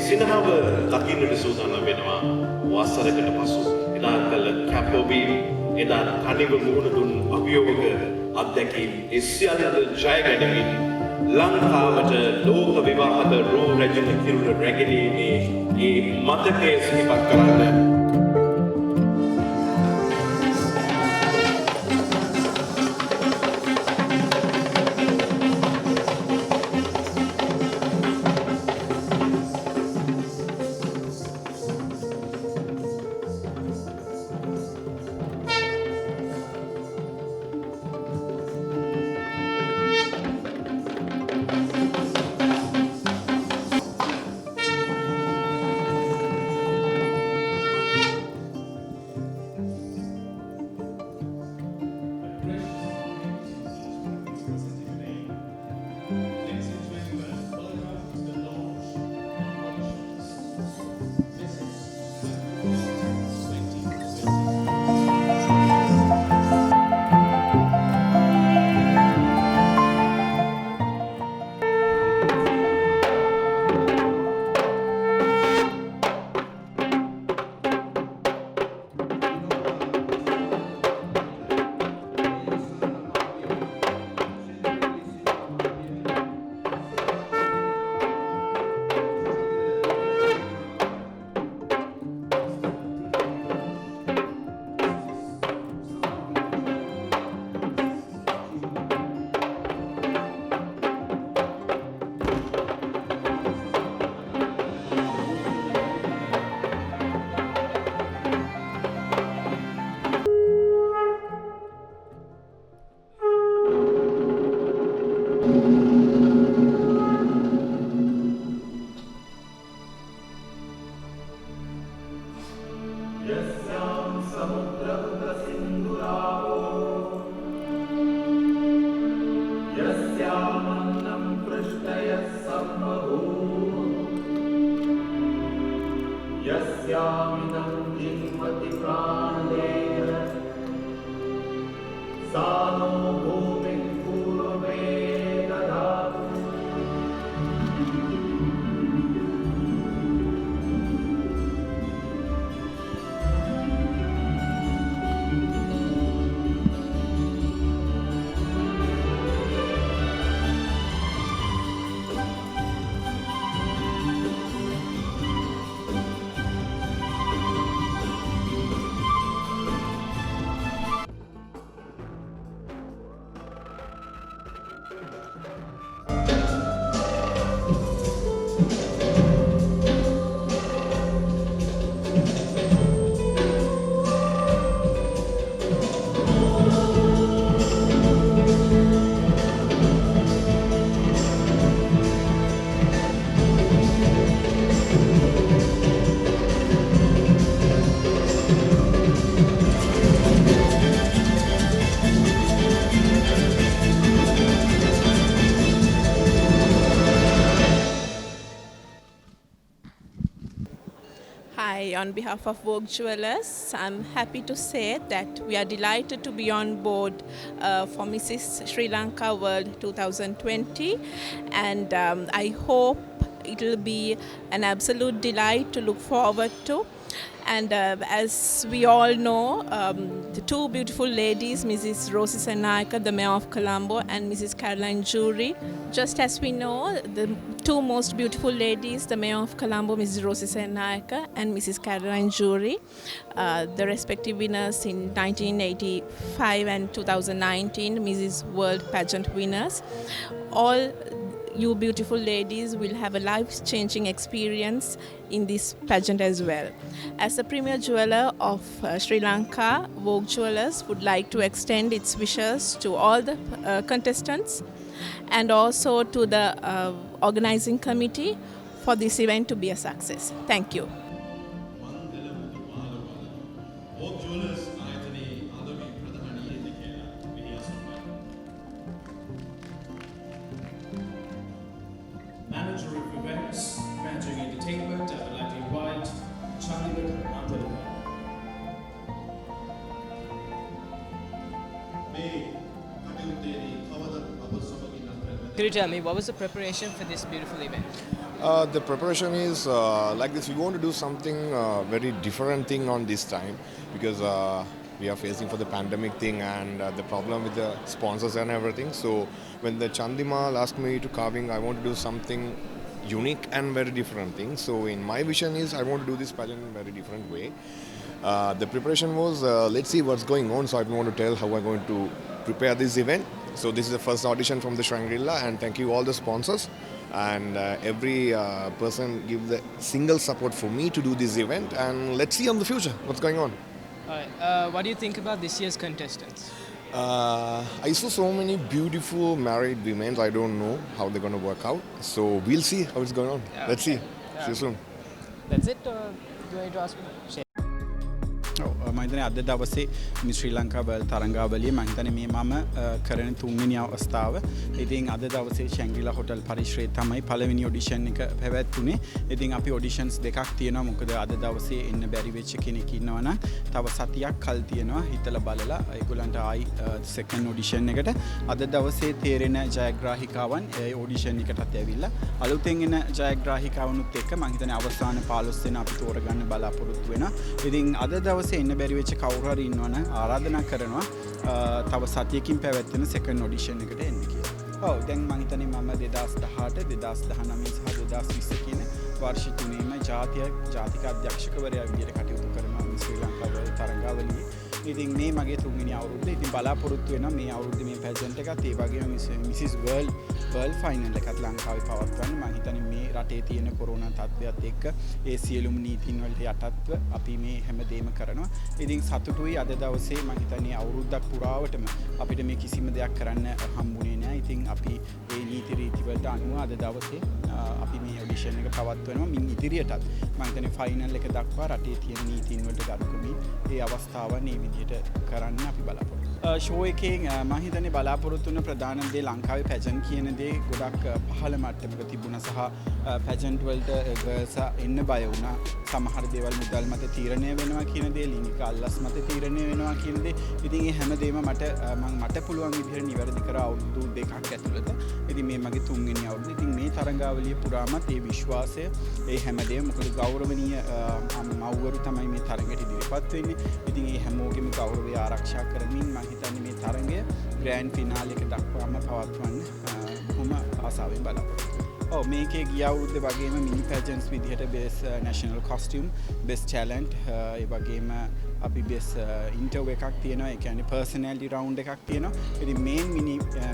සිනහව දකින්නට සූදානම් වෙනවා වසරකට පසු. එදා කළ කැපවීම, එදා තනිව මුහුණ දුන් අභියෝග අත්දැකීම් ඒ සියල්ල ජය ගැනීමෙන් ලංකාවට ලෝක විවාහක රෝ රැජින කිරුළ රැගෙනීමේ ඒ මතකය සිහිපත් කරන්න. On behalf of Vogue Jewelers, I'm happy to say that we are delighted to be on board for Mrs. Sri Lanka World 2020, and I hope it will be an absolute delight to look forward to. And as we all know, the two beautiful ladies, Mrs. Rosie Senayaka, the Mayor of Colombo, and Mrs. Caroline Jurie. Just as we know, the two most beautiful ladies, the Mayor of Colombo, Mrs. Rosie Senayaka, and Mrs. Caroline Jurie, the respective winners in 1985 and 2019, Mrs. World Pageant winners. All you beautiful ladies will have a life-changing experience in this pageant as well. As the premier jeweler of Sri Lanka, Vogue Jewelers would like to extend its wishes to all the contestants and also to the organizing committee for this event to be a success. Thank you. Manager of events, managing entertainment, I would like to invite Untitled. මේ කටයුත්තේදී කවදත් අප සමගින් අතරමැද Could you tell me what was the preparation for this beautiful event? The preparation is like this. We want to do something very different thing on this time because we are facing for the pandemic thing and the problem with the sponsors and everything. So when the Chandimal asked me to carving, I want to do something unique and very different thing. So in my vision is I want to do this pageant in a very different way. The preparation was let's see what's going on. So I don't want to tell how I'm going to prepare this event. So this is the first audition from the Shangri-La, and thank you all the sponsors and every person give the single support for me to do this event, and let's see on the future what's going on. Alright, what do you think about this year's contestants? I saw so many beautiful married women. I don't know how they're going to work out. So we'll see how it's going on. Yeah, Let's see. yeah. See you soon. That's it, or do I need to ask me? මම හිතන්නේ අද දවසේ මේ ශ්‍රී Lanka world තරංගාවලියේ මම හිතන්නේ මේ මම කරන තුන්වෙනි අවස්ථාව. ඉතින් අද දවසේ ශැංග්‍රීලා හොටල් පරිශ්‍රයේ තමයි පළවෙනි ඔඩිෂන් එක පැවැත්වුනේ. ඉතින් අපි ඔඩිෂන්ස් දෙකක් තියෙනවා. මොකද අද දවසේ එන්න බැරි වෙච්ච කෙනෙක් ඉන්නවා නම් තව සතියක් කල් තියෙනවා හිතලා බලලා ඒගොල්ලන්ට ආයි සෙකන්ඩ් ඔඩිෂන් එකට අද දවසේ තේරෙන ජයග්‍රාහිකාවන් ඒ ඔඩිෂන් එකටත් ඇවිල්ලා අලුතෙන් එන ජයග්‍රාහිකාවනුත් එක්ක මම හිතන්නේ අවසාන 15 දෙනා අපි තෝරගන්න බලාපොරොත්තු වෙනවා. ඉතින් අද දවසේ එන්න බැරි වෙච්ච කවුරු හරි ඉන්නවනම් ආරාධනා කරනවා තව සතියකින් පැවැත්වෙන සෙකන්ඩ් ඔඩිෂන් එකට එන්න කියලා. ඔව් දැන් මම හිතන්නේ මම 2018 2019 සහ 2020 කියන වර්ෂ තුනේම ජාතික අධ්‍යක්ෂකවරයා විදිහට කටයුතු කරනවා ශ්‍රී ලංකාවේ තරංගාවලියේ. ඉතින් මේ මගේ තුන්වෙනි අවුරුද්ද. ඉතින් බලාපොරොත්තු වෙනවා මේ අවුරුද්දේ මේ පැජන්ට් එකත් ඒ වගේම මිසිස් වර්ල්ඩ් ෆයිනල් එකත් ලංකාවේ පවත්වන්න. මම හිතන්නේ මේ රටේ තියෙන කොරෝනා තත්ත්වයත් එක්ක ඒ සියලුම නීතින් වලට යටත්ව අපි මේ හැමදේම කරනවා. ඉතින් සතුටුයි අද දවසේ මම හිතන්නේ අවුරුද්දක් පුරාවටම අපිට මේ කිසිම දෙයක් කරන්න හම්බුනේ නැහැ. ඉතින් අපි මේ නීති රීති වලට අනුව අද දවසේ අපි මේ ඔඩිෂන් එක පවත්වනවා. මින් ඉදිරියටත් මම හිතන්නේ ෆයිනල් එක දක්වා රටේ තියෙන නීතින් වලට ගරුකමින් ඒ අවස්ථාවන් මේ විදිහට කරන්න අපි බලාපොරොත්තු. ෂෝ එකෙන් මම හිතන්නේ බලාපොරොත්තු වෙන ප්‍රධාන දේ ලංකාවේ පැජන් කියන දේ ගොඩක් පහළ මට්ටමක තිබුණා සහ පැජන්ට් වලට ගර්ල්ස් එන්න බය වුණා. සමහර දේවල් මුදල් මත තීරණය වෙනවා කියන දේ, ලිංගික අල්ලස් මත තීරණය වෙනවා කියන දේ. ඉතින් මේ හැමදේම මට පුළුවන් විදිහට නිවැරදි කර අවුරුදු දෙකක් ඇතුළත. ඉතින් මේ මගේ තුන්වෙනි අවුරුද්ද. ඉතින් මේ තරංගාවලිය පුරාමත් ඒ විශ්වාසය ඒ හැමදේම මොකද ගෞරවනීය මව්වරු තමයි මේ තරඟයට ඉදිරිපත් වෙන්නේ. ඉතින් මේ හැමෝගෙම ගෞරවය ආරක්ෂා කරමින් මම හිතන්නේ මේ තරඟය ග්‍රෑන්ඩ් ෆිනාල් එක දක්වාම පවත්වන්න බොහොම ආසාවෙන් බලාපොරොත්තු වෙනවා. ඔව් මේකේ ගිය අවුරුද්දේ වගේම මිනි පැජන්ට්ස් විදිහට බෙස් නැෂනල් කොස්ටියුම්, බෙස් ටැලන්ට්, ඒ වගේම අපි බෙස් ඉන්ටර්වයුව එකක් තියෙනවා. ඒ කියන්නේ පර්සනැලිටි රවුන්ඩ් එකක් තියෙනවා. ඉතින් මේන්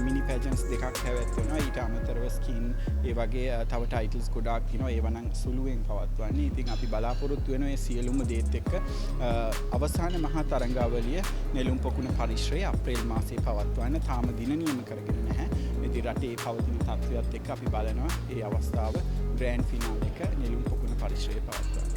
මිනි පැජන්ට්ස් දෙකක් පැවැත්වෙනවා. ඊට අමතරව ස්කින් ඒ වගේ තව ටයිටල්ස් ගොඩාක් තියෙනවා. ඒව නම් සුළුවෙන් පවත්වන්නේ. ඉතින් අපි බලාපොරොත්තු වෙනවා මේ සියලුම දේත් එක්ක අවසාන මහා තරංගාවලිය නෙළුම් පොකුණ පරිශ්‍රයේ අප්‍රේල් මාසයේ පවත්වන්න තාම දින නියම කරගෙන නැහැ. ඉතින් රටේ පවතින තත්ත්වයක් එක්ක අපි බලනවා ඒ අවස්ථාව ග්‍රෑන්ඩ් ෆිනාල් එක නෙළුම් පොකුණ පරිශ්‍රයේ පවත්වන්න.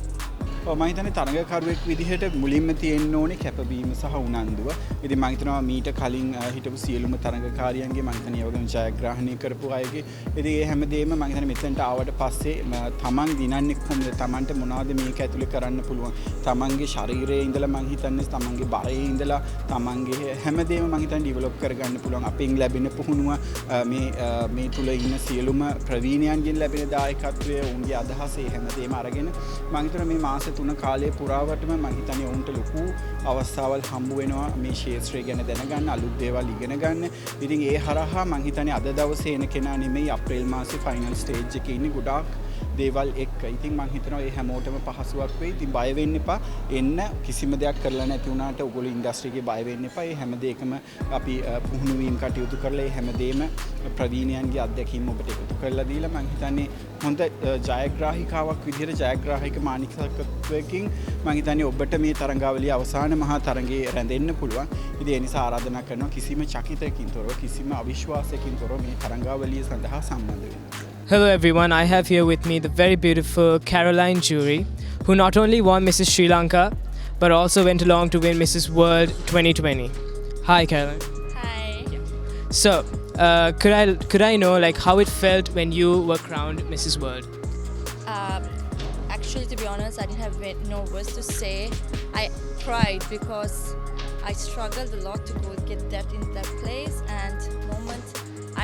මම හිතන්නේ තරඟකරුවෙක් විදිහට මුලින්ම තියෙන්න ඕනේ කැපවීම සහ උනන්දුව. ඉතින් මම හිතනවා මීට කලින් හිටපු සියලුම තරඟකාරියන්ගේ මම හිතන්නේ ඒ වගේම ජයග්‍රහණය කරපු අයගේ ඉතින් ඒ හැමදේම මම හිතන්නේ මෙතනට ආවට පස්සේ තමන් දිනන්නේ කොහොමද, තමන්ට මොනවද මේක ඇතුලේ කරන්න පුළුවන්, තමන්ගේ ශරීරයේ ඉඳලා මම හිතන්නේ තමන්ගේ බරයේ ඉඳලා තමන්ගේ හැමදේම මම හිතන්නේ ඩෙවලොප් කරගන්න පුළුවන්. අපෙන් ලැබෙන පුහුණුව මේ තුල ඉන්න සියලුම ප්‍රවීණයන්ගෙන් ලැබෙන දායකත්වය, උන්ගේ අදහස ඒ හැමදේම අරගෙන මම හිතනවා මේ මාස 3 කාලය පුරාවටම මම හිතන්නේ උන්ට ලොකු අවස්ථාවල් හම්බ වෙනවා මේ ක්ෂේත්‍රය ගැන දැනගන්න, අලුත් දේවල් ඉගෙන ගන්න. ඉතින් ඒ හරහා මම හිතන්නේ අද දවසේ එන කෙනා නෙමෙයි අප්‍රේල් මාසේ ෆයිනල් ස්ටේජ් එකේ ඉන්නේ ගොඩාක් දේවල් එක්ක. ඉතින් මම හිතනවා මේ හැමෝටම පහසුවක් වෙයි. ඉතින් බය වෙන්න එපා. එන්න කිසිම දෙයක් කරලා නැති වුණාට ඔයගොල්ලෝ ඉන්ඩස්ට්‍රි එකේ බය වෙන්න එපා. මේ හැම දෙයකම අපි පුහුණු වීම කටයුතු කරලා මේ හැමදේම ප්‍රවීණයන්ගේ අත්දැකීම් ඔබට එකතු කරලා දීලා මම හිතන්නේ හොඳ ජයග්‍රාහිකාවක් විදිහට ජයග්‍රාහික මානසිකත්වයකින් මම හිතන්නේ ඔබට මේ තරංගාවලිය අවසාන මහා තරඟයේ රැඳෙන්න පුළුවන්. ඉතින් ඒ නිසා ආරාධනා කරනවා කිසිම චකිතයකින් තොරව, කිසිම අවිශ්වාසයකින් තොරව මේ තරංගාවලිය සඳහා සම්බන්ධ වෙන්න. Hello everyone, I have here with me the very beautiful Caroline Jewry, who not only won Mrs. Sri Lanka, but also went along to win Mrs. World 2020. Hi Caroline. Hi. So, could I know like how it felt when you were crowned Mrs. World? Actually, to be honest, I didn't have no words to say. I cried because I struggled a lot to get that in that place, and the moment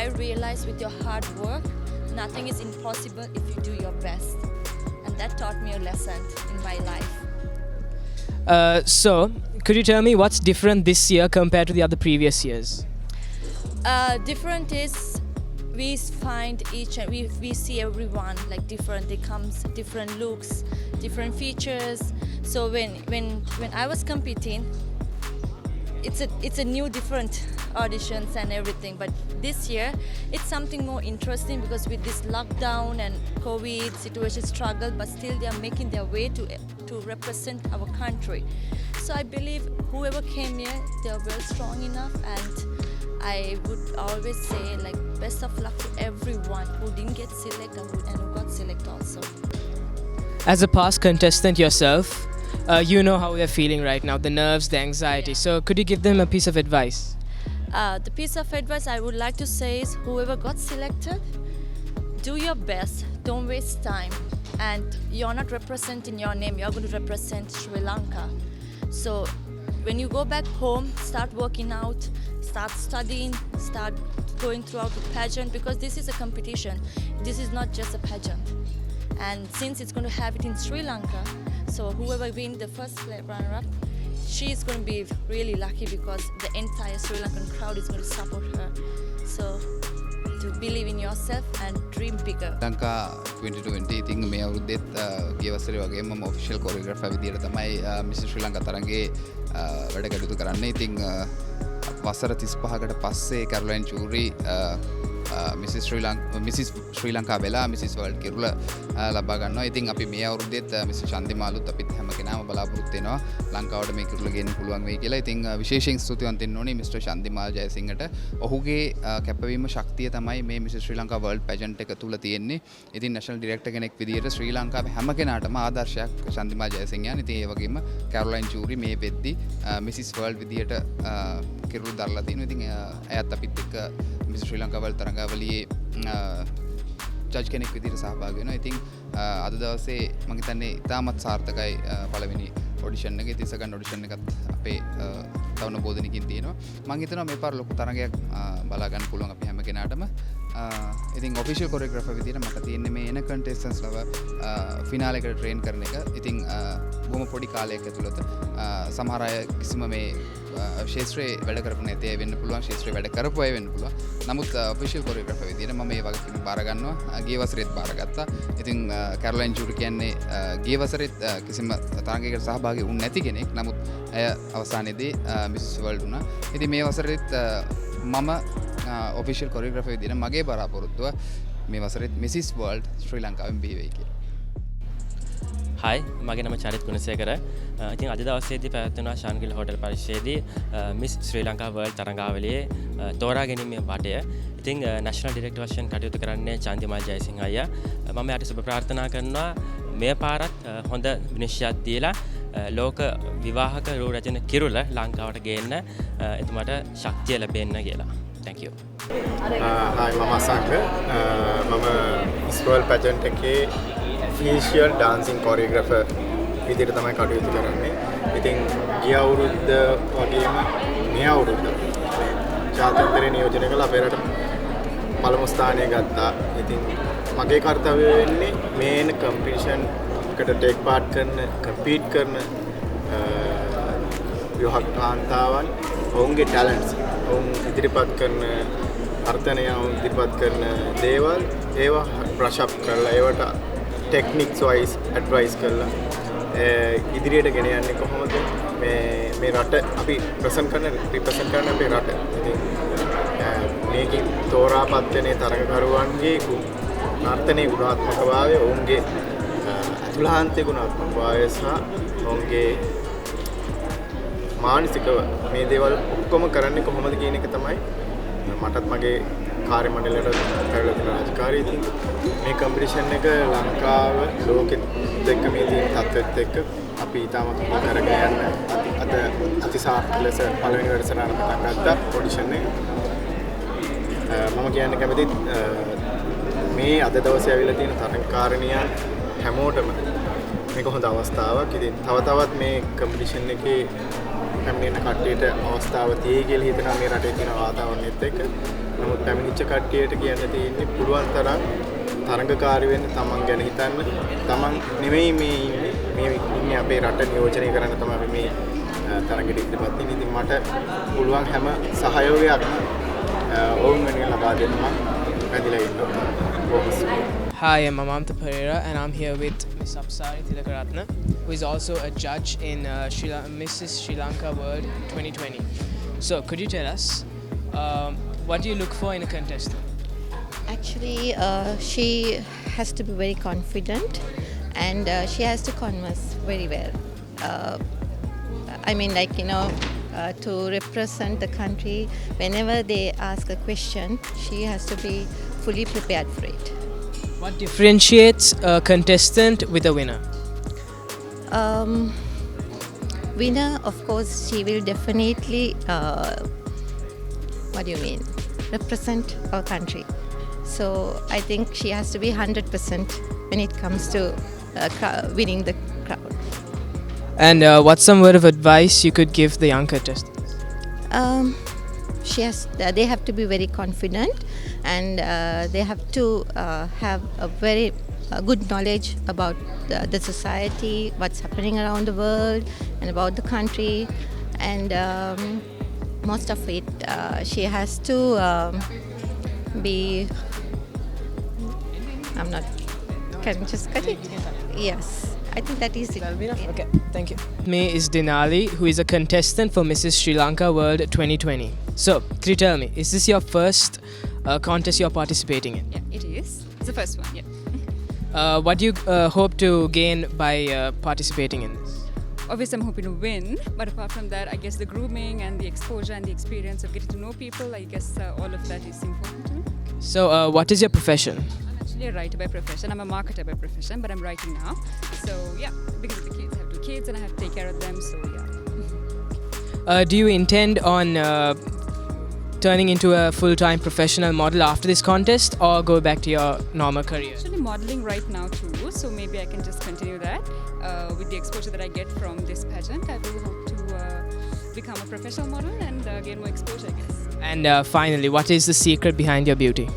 I realized with your hard work, nothing is impossible if you do your best. And that taught me a lesson in my life. So, could you tell me what's different this year compared to the other previous years? Different is we find each and we see everyone like different. They comes different looks, different features. So when I was competing, it's a new different auditions and everything. But this year it's something more interesting because with this lockdown and COVID situation struggle, but still they are making their way to represent our country. So I believe whoever came here, they are well strong enough, and I would always say like best of luck to everyone who didn't get selected and who got selected also. As a past contestant yourself, you know how they're feeling right now, the nerves, the anxiety. Yeah. So could you give them a piece of advice? The piece of advice I would like to say is whoever got selected, do your best, don't waste time. And you're not representing your name, you're going to represent Sri Lanka. So when you go back home, start working out, start studying, start going throughout the pageant, because this is a competition. This is not just a pageant. And since it's going to have it in Sri Lanka, so whoever wins the first runner-up, she's going to be really lucky because the entire Sri Lankan crowd is going to support her. So to believe in yourself and dream bigger. Lanka 2020 ඉතින් මේ අවුරුද්දෙත් ගිය වසරේ වගේම මම official කොරියෝග්‍රාෆර් විදියට තමයි miss ශ්‍රී ලංකා තරඟේ වැඩ කටයුතු කරන්නේ. ඉතින් වසර 35කට පස්සේ කැරොලයින් ජූරි මිසිස් ශ්‍රී ලංකා වෙලා මිසිස් වර්ල්ඩ් කිරුළ ලබා ගන්නවා. ඉතින් අපි මේ අවුරුද්දෙත් මිස් චන්දිමාලුත් අපිත් හැම කෙනාම බලාපොරොත්තු වෙනවා ලංකාවට මේ කිරුළ ගෙන්න පුළුවන් වෙයි කියලා. ඉතින් විශේෂයෙන් ස්තුතිවන්ත වෙන්න ඕනේ මිස්ටර් චන්දිමාල් ජයසිංහට. ඔහුගේ කැපවීම ශක්තිය තමයි මේ මිස් ශ්‍රී ලංකා වර්ල්ඩ් පැජන්ට් එක තුල තියෙන්නේ. ඉතින් නැෂනල් ඩිරෙක්ටර් කෙනෙක් විදියට ශ්‍රී ලංකාවේ හැම කෙනාටම ආදර්ශයක් චන්දිමාල් ජයසිංහයන්. ඉතින් ඒ වගේම කැරොලයින් ජූරි මේ වෙද්දි මිසිස් වර්ල්ඩ් විදියට කිරුළ දරලා තිනවා. ඉතින් එයත් අපිත් එක්ක මිස් ශ්‍රී ලංකා වර්ල්ඩ් තරඟාවලියේ ජජ් කෙනෙක් විදිහට සහභාගී වෙනවා. ඉතින් අද දවසේ මම හිතන්නේ ඉතාමත් සාර්ථකයි පළවෙනි ඔඩිෂන් එකේ. ඉතින් සෙකන්ඩ් ඔඩිෂන් එකත් අපේ තවන බෝධනකින් තියෙනවා. මම හිතනවා මේ පාර ලොකු තරගයක් බලා ගන්න පුළුවන් අපි හැම කෙනාටම. ඉතින් ඔෆිෂියල් කොරියෝග්‍රාෆර් විදිහට මට තියෙන්නේ මේ එන කන්ටෙස්ටන්ට්ස් ලව ෆිනාල් එකට ට්‍රේන් කරන එක. ඉතින් බොහොම පොඩි කාලයක් ඇතුළත සමහර අය කිසිම මේ ශේත්‍රයේ වැඩ කරපු නැති අය වෙන්න පුළුවන්, ශේත්‍රයේ වැඩ කරපු අය වෙන්න පුළුවන්. නමුත් ඔෆිෂියල් කොරියෝග්‍රාෆර් විදිහට මම මේ වගකීම බාර ගන්නවා. ගිය වසරේත් බාරගත්තා. ඉතින් කැරොලයින් ජූරි කියන්නේ ගිය වසරේත් කිසිම තරගයකට සහභාගී වුණ නැති කෙනෙක්. නමුත් ඇය අවසානයේදී මිස් වර්ල්ඩ් වුණා. ඉතින් මේ වසරේත් මම ඔෆිෂියල් කොරියෝග්‍රාෆර් විදිහට මගේ බලාපොරොත්තුව මේ වසරේත් මිසිස් වර්ල්ඩ් ශ්‍රී ලංකාවෙන් බිහි වෙයි කියලා. Hi, මගේ නම චරිත් ගුණසේකර. ඉතින් අද දවසේදී පැවැත්වුණා ශාන්ගිල් හෝටල් පරිශ්‍රයේදී මිස් ශ්‍රී ලංකා වර්ල්ඩ් තරඟාවලියේ තෝරා ගැනීමේ වටය. ඉතින් නැෂනල් ඩිරෙක්ටර් වශයෙන් කටයුතු කරන්නේ චන්දිමාල් ජයසිංහ අයියා. මම යාට සුබ ප්‍රාර්ථනා කරනවා මේ පාරත් හොඳ විනිශ්චයක් දීලා ලෝක විවාහක රූ රචන කිරුළ ලංකාවට ගේන්න එතුමාට ශක්තිය ලැබෙන්න කියලා. Thank you. Hi, මම අසංක. මම මිස් වර්ල්ඩ් පැජන්ට් එකේ official dancing choreographer විදිහට තමයි කටයුතු කරන්නේ. ඉතින් ගිය අවුරුද්ද වගේම මේ අවුරුද්ද ජාත්‍යන්තරේ නියෝජනය කළ අපේ රට පළමු ස්ථානය ගත්තා. ඉතින් මගේ කාර්යය වෙන්නේ මේන කම්පිටිෂන් එකට ටේක් පාර්ට් කරන, කම්පීට් කරන විවාහක කාන්තාවන් ඔවුන්ගේ ටැලන්ට්ස් ඔවුන් ඉදිරිපත් කරන අර්ථනය ඔවුන් ඉදිරිපත් කරන දේවල් ඒවා බ්‍රෂ් අප් කරලා ඒවට ටෙක්නික්ස් වයිස් ඇඩ්වයිස් කරලා ඉදිරියට ගෙන යන්නේ කොහොමද මේ රට අපි රිප්‍රසන්ට් කරන අපේ රට. ඉතින් මේකේ තෝරාපත් වෙන තරගකරුවන්ගේ නර්තනයේ ගුණාත්මකභාවය, ඔවුන්ගේ අතුලාන්තයේ ගුණාත්මකභාවය සහ ඔවුන්ගේ මානසිකව මේ දේවල් ඔක්කොම කරන්නේ කොහොමද කියන එක තමයි මටත් මගේ කාර්ය මණ්ඩලයට පැවැත්වෙන රාජකාරිය. ඉතින් මේ කම්පිටිෂන් එක ලංකාව ලෝකෙත් එක්ක මේ තියෙන තත්ත්වෙත් එක්ක අපි ඊටමත් කරගෙන යන්න අද අතිසාර්ථක ලෙස පළවෙනි වැඩසටහන පටන් ගත්තා ඔඩිෂන් එක. මම කියන්න කැමති මේ අද දවසේ ඇවිල්ලා තියෙන තරගකාරණියන් හැමෝටම මේක හොඳ අවස්ථාවක්. ඉතින් තව තවත් මේ කම්පිටිෂන් එකේ පැමිණෙන කට්ටියට අවස්ථාව තියෙයි කියලා හිතනවා මේ රටේ තියෙන වාතාවරණයත් එක්ක. නමුත් පැමිණිච්ච කට්ටියට කියන්න තියෙන්නේ පුළුවන් තරම් තරඟකාරී වෙන්න, තමන් ගැන හිතන්න. තමන් නෙමෙයි මේ ඉන්නේ අපේ රට නියෝජනය කරන්න තමයි අපි මේ තරඟෙට ඉදිරිපත් වෙන්නේ. ඉතින් මට පුළුවන් හැම සහයෝගයක්ම ඔවුන් වෙනුවෙන් ලබා දෙන්න මම පැදිලා ඉන්නවා. Hi, I'm Mamamta Pereira and I'm here with Miss Apsari Tilakaratna, who is also a judge in Mrs. Sri Lanka World 2020. So, could you tell us, what do you look for in a contestant? Actually, she has to be very confident and she has to converse very well. I mean, like, to represent the country, whenever they ask a question, she has to be fully prepared for it. What differentiates a contestant with a winner? Winner, of course, she will definitely, what do you mean, represent our country. So I think she has to be 100% when it comes to winning the crowd. And what's some word of advice you could give the young contestants? They have to be very confident and they have to have a very good knowledge about the society, what's happening around the world and about the country. And most of it, she has to be... I'm not... Can you just cut it? Yes. I think that is it. Okay, thank you. Me is Denali, who is a contestant for Mrs. Sri Lanka World 2020. So, could you tell me, is this your first contest you're participating in? Yeah, it is. It's the first one, yeah. What do you hope to gain by participating in this? Obviously, I'm hoping to win, but apart from that, I guess the grooming and the exposure and the experience of getting to know people, I guess all of that is important to me. So, what is your profession? I'm actually a writer by profession. I'm a marketer by profession, but I'm writing now. So, yeah, because of the kids, I have 2 kids and I have to take care of them, so yeah. Do you intend on turning into a full-time professional model after this contest or go back to your normal career? Actually modeling right now too, so maybe I can just continue that. With the exposure that I get from this pageant, I will hope to become a professional model and gain more exposure, I guess. And finally, what is the secret behind your beauty?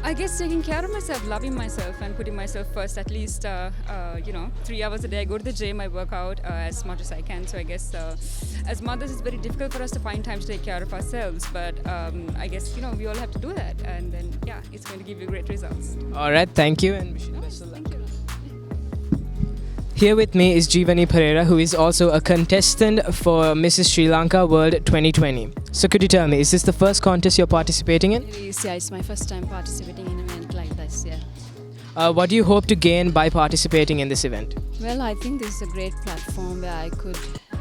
I guess taking care of myself, loving myself and putting myself first. At least 3 hours a day I go to the gym, I work out as much as I can. So I guess as mothers it's very difficult for us to find time to take care of ourselves, but I guess we all have to do that, and then it's going to give you great results. Alright, thank you and wish you the best of luck. Thank you. Here with me is Jewry Pereira, who is also a contestant for Mrs. Sri Lanka World 2020. So could you tell me, is this the first contest you're participating in? It is, yeah, it's my first time participating in an event like this, yeah. What do you hope to gain by participating in this event? Well, I think this is a great platform where I could,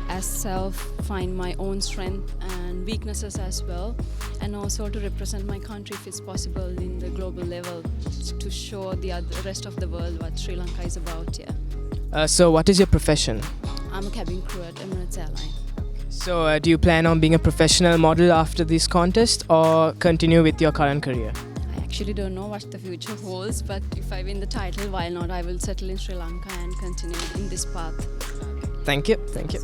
as self, find my own strength and weaknesses as well, and also to represent my country if it's possible in the global level to show the rest of the world what Sri Lanka is about, yeah. So what is your profession? I'm a cabin crew at Emirates Airline. So do you plan on being a professional model after this contest or continue with your current career? I actually don't know what the future holds, but if I win the title, why not? I will settle in Sri Lanka and continue in this path. Thank you. Thank you.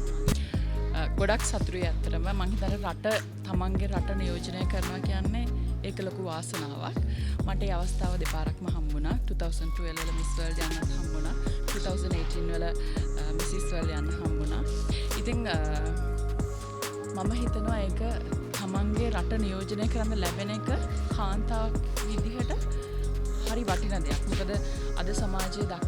ගොඩක් සතුටුයි ඇත්තටම. මම හිතන්නේ රට තමන්ගේ රට නියෝජනය කරනවා කියන්නේ ඒක ලොකු වාසනාවක්. මට ඒ අවස්ථාව දෙපාරක්ම හම්බුණා. 2012 වල Miss World යන්නත් හම්බුණා. 2018 වල Mrs World යන්න හම්බුණා. ඉතින් මම හිතනවා ඒක තමන්ගේ රට නියෝජනය කරන්න ලැබෙන එක කාන්තාවක් විදිහට හරි වටින දෙයක්. මොකද අද සමාජයේ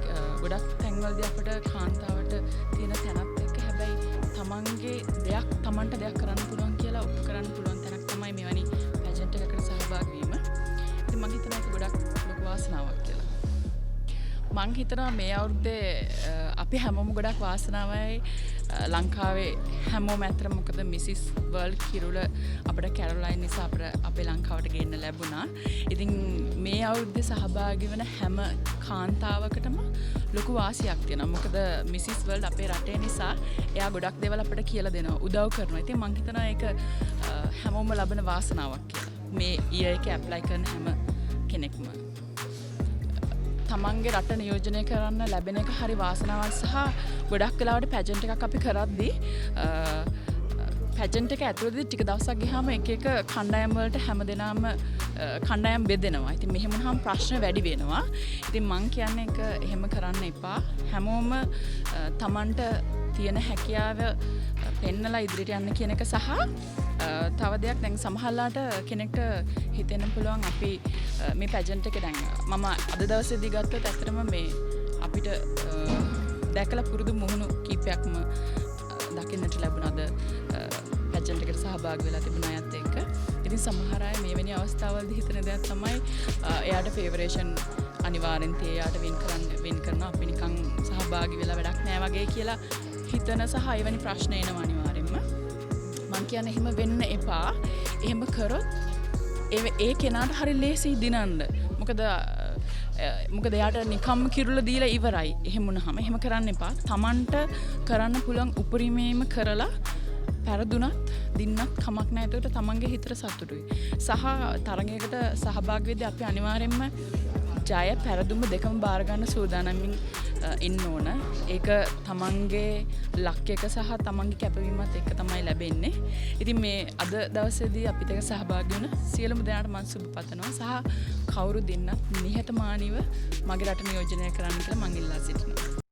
ගොඩක් තැන්වලදී අපිට කාන්තාවට තියෙන තැනත් එක්ක හැබැයි තමන්ගේ දෙයක් තමන්ට දෙයක් කරන්න පුළුවන් කියලා ඔප්පු කරන්න පුළුවන් තැනක් තමයි මෙවැනි පැජන්ට් එකකට සහභාගී වීම. ඉතින් මම හිතනවා ඒක ගොඩක් ලොකු වාසනාවක් කියලා. මම හිතනවා මේ අවුරුද්දේ අපි හැමෝම ගොඩක් වාසනාවයි ලංකාවේ හැමෝම ඇතර මොකද මිසිස් වර්ල්ඩ් කිරුළ අපිට කැරොලයින් නිසා අපේ ලංකාවට ගෙන්න ලැබුණා. ඉතින් මේ අවුරුද්දේ සහභාගී වෙන හැම කාන්තාවකටම ලොකු වාසියක් තියෙනවා. මොකද මිසිස් වර්ල්ඩ් අපේ රටේ නිසා එයා ගොඩක් දේවල් අපිට කියලා දෙනවා, උදව් කරනවා. ඉතින් මම හිතනවා ඒක හැමෝම ලබන වාසනාවක් කියලා. මේ ඊයර් එකේ ඇප්ලයි කරන හැම කෙනෙක්ම තමන්ගේ රට නියෝජනය කරන්න ලැබෙන එක හරි වාසනාවක් සහ ගොඩක් වෙලාවට පැජන්ට් එකක් අපි කරද්දී පැජන්ට් එක ඇතුළතදී ටික දවසක් ගියාම එක එක කණ්ඩායම් වලට හැමදෙනාම කණ්ඩායම් බෙදෙනවා. ඉතින් මෙහෙම වුණාම ප්‍රශ්න වැඩි වෙනවා. ඉතින් මං කියන්නේ ඒක එහෙම කරන්න එපා. හැමෝම තමන්ට තියෙන හැකියාව පෙන්නලා ඉදිරියට යන්න කියන එක සහ තව දෙයක් දැන් සමහරලාට කෙනෙක්ට හිතෙන්න පුළුවන් අපි මේ පැජන්ට් එක දැන් මම අද දවසේදී ගත්තොත් ඇත්තටම මේ අපිට දැකලා පුරුදු මුහුණු කීපයක්ම දකින්නට ලැබුණාද පැජන්ට් එකට සහභාගී වෙලා තිබුණ අයත් එක්ක. ඉතින් සමහර අය මේ වෙනි අවස්ථාවවලදී හිතන දෙයක් තමයි එයාට ෆේවරේෂන් අනිවාර්යෙන් තේ එයාට වින් කරන අපි නිකන් සහභාගී වෙලා වැඩක් නෑ වගේ කියලා හිතන සහ එවැනි ප්‍රශ්න එනවා අනිවාර්යෙන්ම. මං කියන්නේ එහෙම වෙන්න එපා. එහෙම කරොත් ඒ කෙනාට හරි ලේසි දිනන්න. මොකද එයාට නිකම්ම කිරුල දීලා ඉවරයි. එහෙම වුණාම එහෙම කරන්න එපා. Tamanට කරන්න පුළුවන් උපරිමේම කරලා පෙරදුනත් දින්නත් කමක් නැහැ. ඒකට තමන්ගේ හිතට සතුටුයි. සහ තරගයකට සහභාගී වෙද්දී අපි අනිවාර්යයෙන්ම ජය පෙරදුම දෙකම බාර ගන්න සූදානම්ින් ඉන්න ඕන. ඒක තමන්ගේ ලක් එක සහ තමන්ගේ කැපවීමත් එක්ක තමයි ලැබෙන්නේ. ඉතින් මේ අද දවසේදී අපිට ඒක සහභාගී වුණ සියලුම දෙනාට මම සුබ පතනවා. සහ කවුරු දෙන්නත් නිහතමානීව මගේ රට නියෝජනය කරන්න කියලා මම ඉල්ලා සිටිනවා.